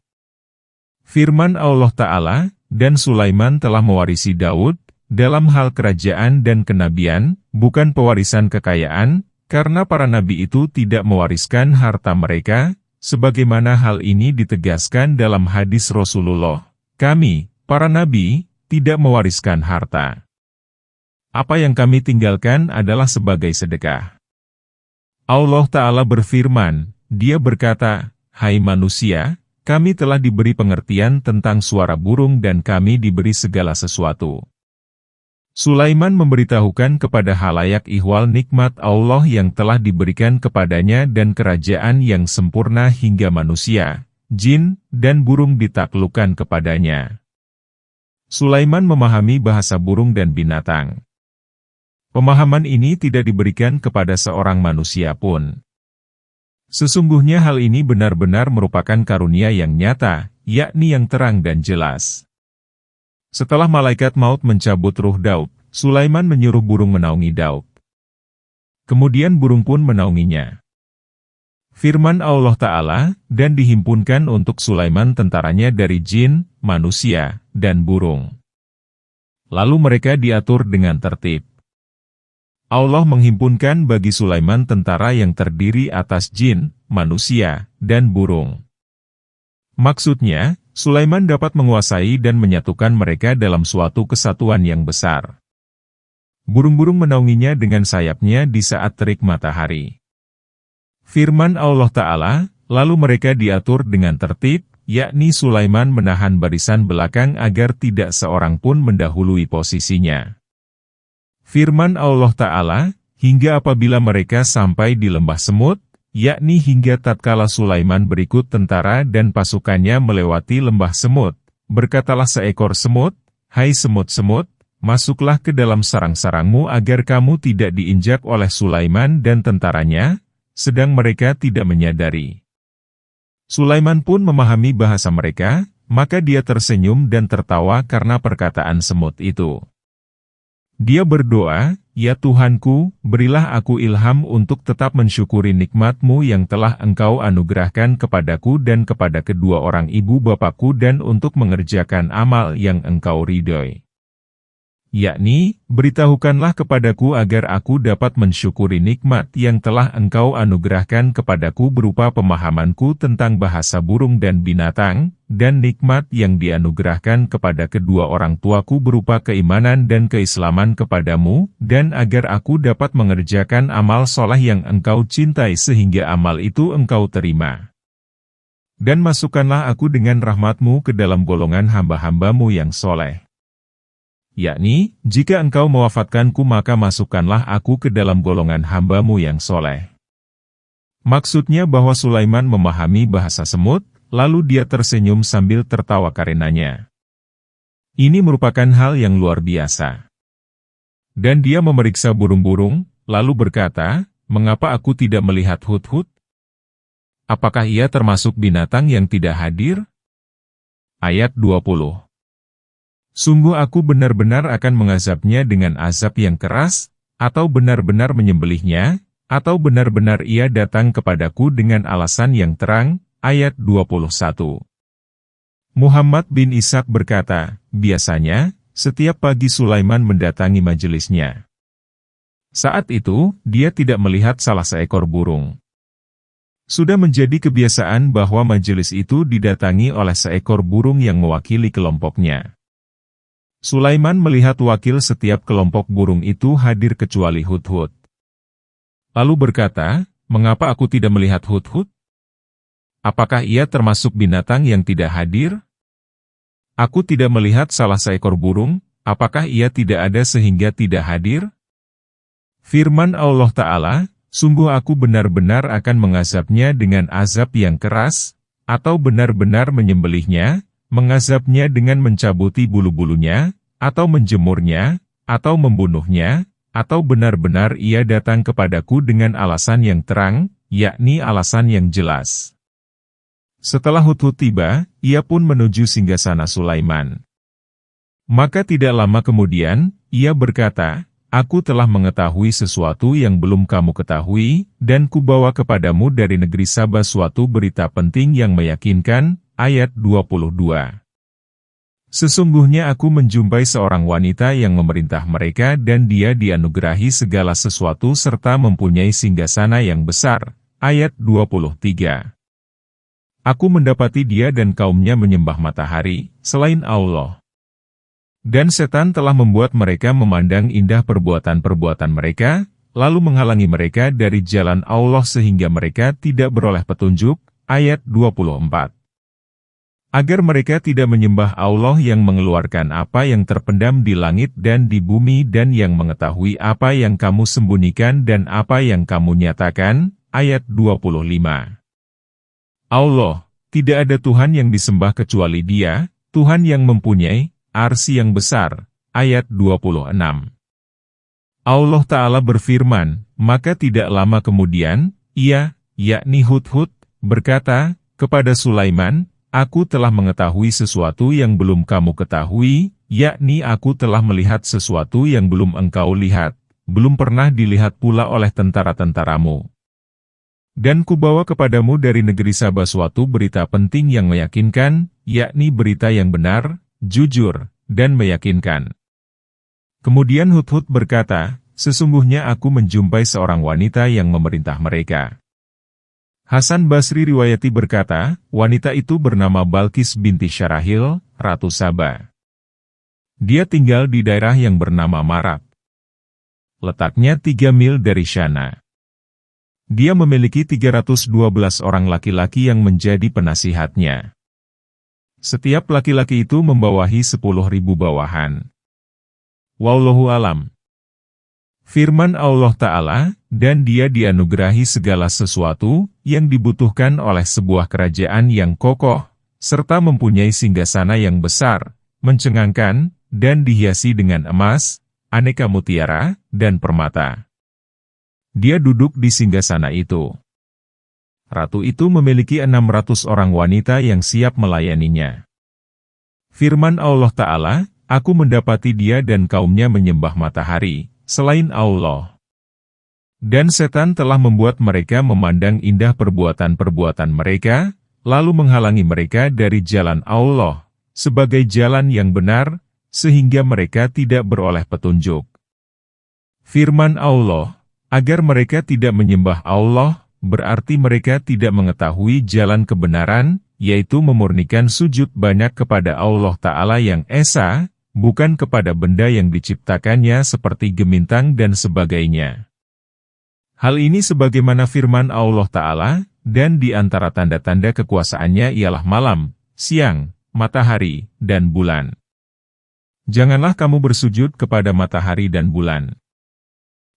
Firman Allah Ta'ala, "Dan Sulaiman telah mewarisi Daud, dalam hal kerajaan dan kenabian, bukan pewarisan kekayaan, karena para nabi itu tidak mewariskan harta mereka, sebagaimana hal ini ditegaskan dalam hadis Rasulullah, kami, para nabi, tidak mewariskan harta. Apa yang kami tinggalkan adalah sebagai sedekah." Allah Ta'ala berfirman, Dia berkata, "Hai manusia, kami telah diberi pengertian tentang suara burung dan kami diberi segala sesuatu." Sulaiman memberitahukan kepada halayak ihwal nikmat Allah yang telah diberikan kepadanya dan kerajaan yang sempurna hingga manusia, jin, dan burung ditaklukkan kepadanya. Sulaiman memahami bahasa burung dan binatang. Pemahaman ini tidak diberikan kepada seorang manusia pun. Sesungguhnya hal ini benar-benar merupakan karunia yang nyata, yakni yang terang dan jelas. Setelah malaikat maut mencabut ruh Daud, Sulaiman menyuruh burung menaungi Daud. Kemudian burung pun menaunginya. Firman Allah Ta'ala, "Dan dihimpunkan untuk Sulaiman tentaranya dari jin, manusia, dan burung." Lalu mereka diatur dengan tertib. Allah menghimpunkan bagi Sulaiman tentara yang terdiri atas jin, manusia, dan burung. Maksudnya, Sulaiman dapat menguasai dan menyatukan mereka dalam suatu kesatuan yang besar. Burung-burung menaunginya dengan sayapnya di saat terik matahari. Firman Allah Ta'ala, lalu mereka diatur dengan tertib, yakni Sulaiman menahan barisan belakang agar tidak seorang pun mendahului posisinya. Firman Allah Ta'ala, hingga apabila mereka sampai di lembah semut, yakni hingga tatkala Sulaiman berikut tentara dan pasukannya melewati lembah semut, berkatalah seekor semut, "Hai semut-semut, masuklah ke dalam sarang-sarangmu agar kamu tidak diinjak oleh Sulaiman dan tentaranya," sedang mereka tidak menyadari. Sulaiman pun memahami bahasa mereka, maka dia tersenyum dan tertawa karena perkataan semut itu. Dia berdoa, "Ya Tuhanku, berilah aku ilham untuk tetap mensyukuri nikmat-Mu yang telah Engkau anugerahkan kepadaku dan kepada kedua orang ibu bapakku dan untuk mengerjakan amal yang Engkau ridhoi." Yakni, beritahukanlah kepadaku agar aku dapat mensyukuri nikmat yang telah Engkau anugerahkan kepadaku berupa pemahamanku tentang bahasa burung dan binatang, dan nikmat yang dianugerahkan kepada kedua orang tuaku berupa keimanan dan keislaman kepadamu, dan agar aku dapat mengerjakan amal soleh yang Engkau cintai sehingga amal itu Engkau terima. Dan masukkanlah aku dengan rahmat-Mu ke dalam golongan hamba-hamba-Mu yang soleh. Yakni, jika Engkau mewafatkanku maka masukkanlah aku ke dalam golongan hamba-Mu yang soleh. Maksudnya bahwa Sulaiman memahami bahasa semut, lalu dia tersenyum sambil tertawa karenanya. Ini merupakan hal yang luar biasa. Dan dia memeriksa burung-burung, lalu berkata, "Mengapa aku tidak melihat hudhud? Apakah ia termasuk binatang yang tidak hadir?" Ayat 20. Sungguh aku benar-benar akan mengazabnya dengan azab yang keras, atau benar-benar menyembelihnya, atau benar-benar ia datang kepadaku dengan alasan yang terang, ayat 21. Muhammad bin Ishaq berkata, biasanya, setiap pagi Sulaiman mendatangi majelisnya. Saat itu, dia tidak melihat salah seekor burung. Sudah menjadi kebiasaan bahwa majelis itu didatangi oleh seekor burung yang mewakili kelompoknya. Sulaiman melihat wakil setiap kelompok burung itu hadir kecuali Hudhud. Lalu berkata, mengapa aku tidak melihat Hudhud? Apakah ia termasuk binatang yang tidak hadir? Aku tidak melihat salah seekor burung, apakah ia tidak ada sehingga tidak hadir? Firman Allah Ta'ala, sungguh aku benar-benar akan mengazabnya dengan azab yang keras, atau benar-benar menyembelihnya, mengazabnya dengan mencabuti bulu-bulunya, atau menjemurnya, atau membunuhnya, atau benar-benar ia datang kepadaku dengan alasan yang terang, yakni alasan yang jelas. Setelah Hudhud tiba, ia pun menuju singgasana Sulaiman. Maka tidak lama kemudian, ia berkata, aku telah mengetahui sesuatu yang belum kamu ketahui, dan kubawa kepadamu dari negeri Saba suatu berita penting yang meyakinkan, ayat 22. Sesungguhnya aku menjumpai seorang wanita yang memerintah mereka dan dia dianugerahi segala sesuatu serta mempunyai singgasana yang besar, ayat 23. Aku mendapati dia dan kaumnya menyembah matahari, selain Allah. Dan setan telah membuat mereka memandang indah perbuatan-perbuatan mereka, lalu menghalangi mereka dari jalan Allah sehingga mereka tidak beroleh petunjuk, ayat 24. Agar mereka tidak menyembah Allah yang mengeluarkan apa yang terpendam di langit dan di bumi dan yang mengetahui apa yang kamu sembunyikan dan apa yang kamu nyatakan, ayat 25. Allah, tidak ada Tuhan yang disembah kecuali Dia, Tuhan yang mempunyai arsy yang besar, ayat 26. Allah Ta'ala berfirman, maka tidak lama kemudian, ia, yakni Hudhud, berkata, kepada Sulaiman, aku telah mengetahui sesuatu yang belum kamu ketahui, yakni aku telah melihat sesuatu yang belum engkau lihat, belum pernah dilihat pula oleh tentara-tentaramu. Dan kubawa kepadamu dari negeri Saba suatu berita penting yang meyakinkan, yakni berita yang benar, jujur, dan meyakinkan. Kemudian Hudhud berkata, sesungguhnya aku menjumpai seorang wanita yang memerintah mereka. Hasan Basri riwayati berkata, wanita itu bernama Balqis binti Syarahil, Ratu Saba. Dia tinggal di daerah yang bernama Marab. Letaknya 3 mil dari Syana. Dia memiliki 312 orang laki-laki yang menjadi penasihatnya. Setiap laki-laki itu membawahi 10.000 bawahan. Wallahu alam. Firman Allah Ta'ala, dan dia dianugerahi segala sesuatu yang dibutuhkan oleh sebuah kerajaan yang kokoh, serta mempunyai singgasana yang besar, mencengangkan, dan dihiasi dengan emas, aneka mutiara, dan permata. Dia duduk di singgasana itu. Ratu itu memiliki 600 orang wanita yang siap melayaninya. Firman Allah Ta'ala, aku mendapati dia dan kaumnya menyembah matahari, selain Allah. Dan setan telah membuat mereka memandang indah perbuatan-perbuatan mereka, lalu menghalangi mereka dari jalan Allah, sebagai jalan yang benar, sehingga mereka tidak beroleh petunjuk. Firman Allah, agar mereka tidak menyembah Allah, berarti mereka tidak mengetahui jalan kebenaran, yaitu memurnikan sujud banyak kepada Allah Ta'ala yang Esa, bukan kepada benda yang diciptakannya seperti gemintang dan sebagainya. Hal ini sebagaimana firman Allah Ta'ala, dan di antara tanda-tanda kekuasaannya ialah malam, siang, matahari, dan bulan. Janganlah kamu bersujud kepada matahari dan bulan.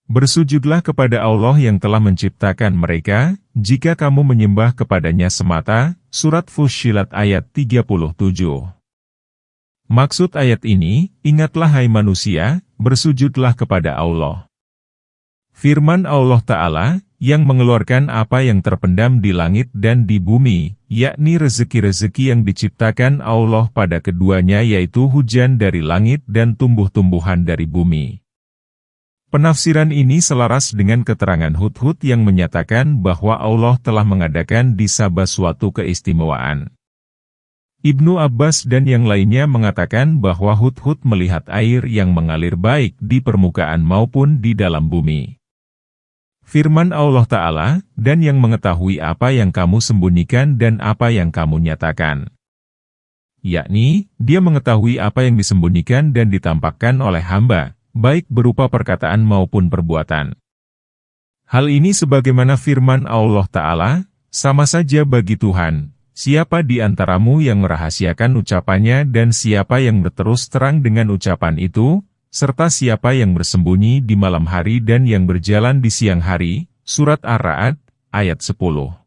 Bersujudlah kepada Allah yang telah menciptakan mereka, jika kamu menyembah kepadanya semata, surat Fussilat ayat 37. Maksud ayat ini, ingatlah hai manusia, bersujudlah kepada Allah. Firman Allah Ta'ala, yang mengeluarkan apa yang terpendam di langit dan di bumi, yakni rezeki-rezeki yang diciptakan Allah pada keduanya yaitu hujan dari langit dan tumbuh-tumbuhan dari bumi. Penafsiran ini selaras dengan keterangan Hudhud yang menyatakan bahwa Allah telah mengadakan di Sabah suatu keistimewaan. Ibnu Abbas dan yang lainnya mengatakan bahwa Hudhud melihat air yang mengalir baik di permukaan maupun di dalam bumi. Firman Allah Ta'ala, dan yang mengetahui apa yang kamu sembunyikan dan apa yang kamu nyatakan. Yakni, dia mengetahui apa yang disembunyikan dan ditampakkan oleh hamba, baik berupa perkataan maupun perbuatan. Hal ini sebagaimana firman Allah Ta'ala, sama saja bagi Tuhan, siapa di antaramu yang merahasiakan ucapannya dan siapa yang berterus terang dengan ucapan itu, serta siapa yang bersembunyi di malam hari dan yang berjalan di siang hari. Surat Ar-Ra'd, ayat 10.